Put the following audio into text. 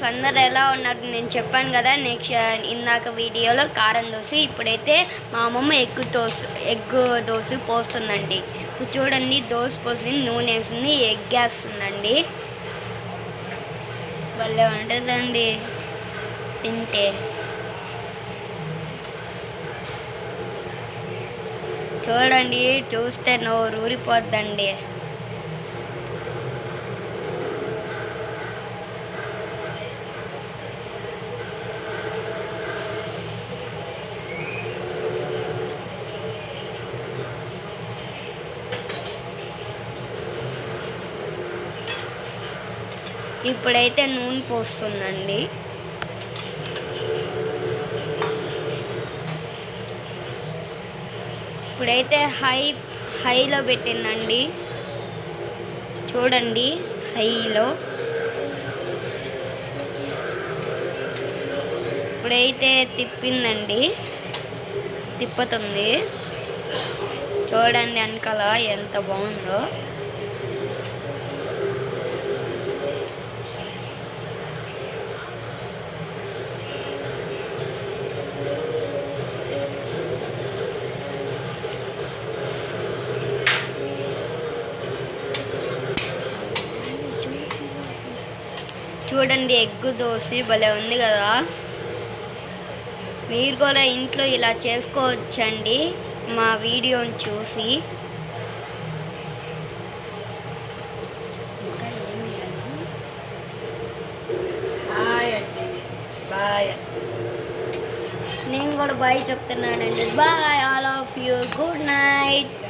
Friends, అందరు ఎలా ఉన్నారు? నేను చెప్పాను కదా నెక్స్ట్ ఇందాక వీడియోలో కారం దోశ. ఇప్పుడైతే మా అమ్మమ్మ ఎగ్ దోశ పోస్తుందండి. ఇప్పుడు చూడండి, దోశ పోసి నూనె వేసింది, ఎగ్ వేస్తుందండి. భలే ఉంటుందండి తింటే. చూడండి, చూస్తే నోరు ఊరిపోద్దండి. ఇప్పుడైతే నూనె పోస్తుందండి. ఇప్పుడైతే హైలో పెట్టిందండి. చూడండి, హైలో. ఇప్పుడైతే తిప్పిందండి, తిప్పుతుంది. చూడండి వెనకాల ఎంత బాగుందో. చూడండి, ఎగ్ దోశ భలే ఉంది కదా. మీరు కూడా ఇంట్లో ఇలా చేసుకోవచ్చండి మా వీడియోని చూసి. బాయ్. నేను కూడా బాయ్ చెప్తున్నానండి. Bye all of you. Good night.